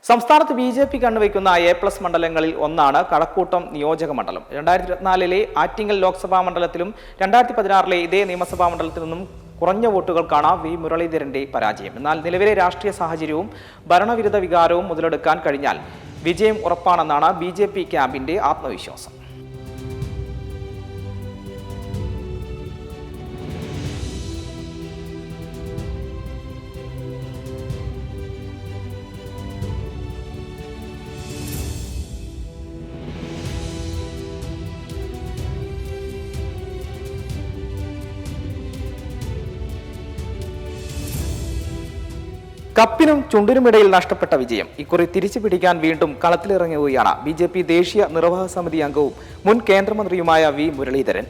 സംസ്ഥാനത്ത് BJP കണ്ണുവയ്ക്കുന്ന A+ മണ്ഡലങ്ങളിൽ ഒന്നാണ് കഴക്കൂട്ടം നിയോജക മണ്ഡലം. 2024 ആറ്റിങ്ങൽ ലോക്സഭാ മണ്ഡലത്തിലും 2016 ഇതേ നിയമസഭാ മണ്ഡലത്തിൽ നിന്നും കുറഞ്ഞ വോട്ടുകൾക്കാണ് വി മുരളീധരന്റെ പരാജയം. എന്നാൽ നിലവിലെ രാഷ്ട്രീയ സാഹചര്യവും ഭരണവിരുദ്ധ വികാരവും മുതലെടുക്കാൻ കഴിഞ്ഞാൽ വിജയം ഉറപ്പാണെന്നാണ് ബി.ജെ.പി ക്യാമ്പിന്റെ ആത്മവിശ്വാസം. കപ്പിനും ചുണ്ടിനുമിടയിൽ നഷ്ടപ്പെട്ട വിജയം ഇക്കുറി തിരിച്ചു പിടിക്കാൻ വീണ്ടും കളത്തിലിറങ്ങുകയാണ് ബി.ജെ.പി ദേശീയ നിർവാഹക സമിതി അംഗവും മുൻ കേന്ദ്രമന്ത്രിയുമായ വി മുരളീധരൻ.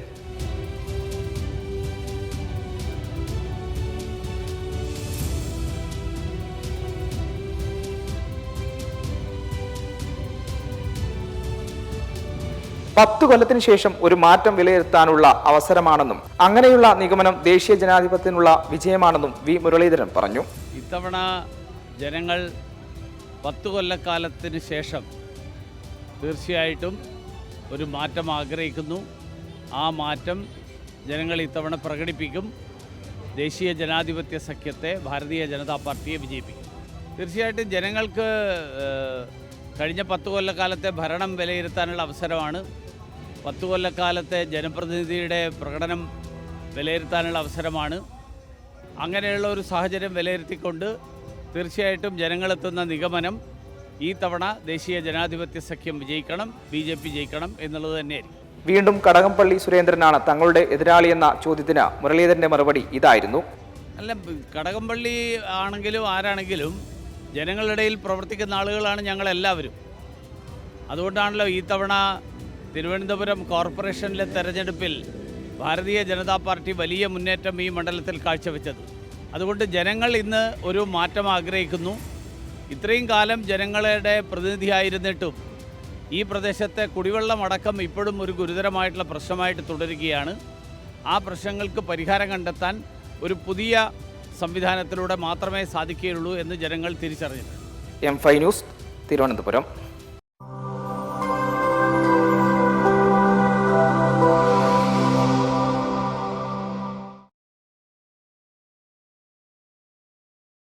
പത്തു കൊല്ലത്തിന് ശേഷം ഒരു മാറ്റം വിലയിരുത്താനുള്ള അവസരമാണെന്നും അങ്ങനെയുള്ള നിഗമനം ദേശീയ ജനാധിപത്യത്തിനുള്ള വിജയമാണെന്നും വി മുരളീധരൻ പറഞ്ഞു. ഇത്തവണ ജനങ്ങൾ 10 കൊല്ലക്കാലത്തിന് ശേഷം തീർച്ചയായിട്ടും ഒരു മാറ്റം ആഗ്രഹിക്കുന്നു. ആ മാറ്റം ജനങ്ങൾ ഇത്തവണ പ്രകടിപ്പിക്കും. ദേശീയ ജനാധിപത്യ സഖ്യത്തെ, ഭാരതീയ ജനതാ പാർട്ടിയെ വിജയിപ്പിക്കും. തീർച്ചയായിട്ടും ജനങ്ങൾക്ക് കഴിഞ്ഞ 10 കൊല്ലക്കാലത്തെ ഭരണം വിലയിരുത്താനുള്ള അവസരമാണ്. 10 കൊല്ലക്കാലത്തെ ജനപ്രതിനിധിയുടെ പ്രകടനം വിലയിരുത്താനുള്ള അവസരമാണ്. അങ്ങനെയുള്ള ഒരു സാഹചര്യം വിലയിരുത്തിക്കൊണ്ട് തീർച്ചയായിട്ടും ജനങ്ങളെത്തുന്ന നിഗമനം ഈ തവണ ദേശീയ ജനാധിപത്യ സഖ്യം വിജയിക്കണം, ബി.ജെ.പി ജയിക്കണം എന്നുള്ളത് തന്നെയായിരിക്കും. വീണ്ടും കടകംപള്ളി സുരേന്ദ്രനാണ് തങ്ങളുടെ എതിരാളി എന്ന ചോദ്യത്തിന് മുരളീധരന്റെ മറുപടി ഇതായിരുന്നു. അല്ല, കടകംപള്ളി ആണെങ്കിലും ആരാണെങ്കിലും ജനങ്ങളുടെ ഇടയിൽ പ്രവർത്തിക്കുന്ന ആളുകളാണ് ഞങ്ങളെല്ലാവരും. അതുകൊണ്ടാണല്ലോ ഈ തവണ തിരുവനന്തപുരം കോർപ്പറേഷനിലെ തെരഞ്ഞെടുപ്പിൽ ഭാരതീയ ജനതാ പാർട്ടി വലിയ മുന്നേറ്റം ഈ മണ്ഡലത്തിൽ കാഴ്ചവെച്ചത്. അതുകൊണ്ട് ജനങ്ങൾ ഇന്ന് ഒരു മാറ്റം ആഗ്രഹിക്കുന്നു. ഇത്രയും കാലം ജനങ്ങളുടെ പ്രതിനിധിയായിരുന്നിട്ടും ഈ പ്രദേശത്തെ കുടിവെള്ളമടക്കം ഇപ്പോഴും ഒരു ഗുരുതരമായിട്ടുള്ള പ്രശ്നമായിട്ട് തുടരുകയാണ്. ആ പ്രശ്നങ്ങൾക്ക് പരിഹാരം കണ്ടെത്താൻ ഒരു പുതിയ സംവിധാനത്തിലൂടെ മാത്രമേ സാധിക്കുകയുള്ളൂ എന്ന് ജനങ്ങൾ തിരിച്ചറിഞ്ഞിട്ടുണ്ട്. M5 news, Thiruvananthapuram.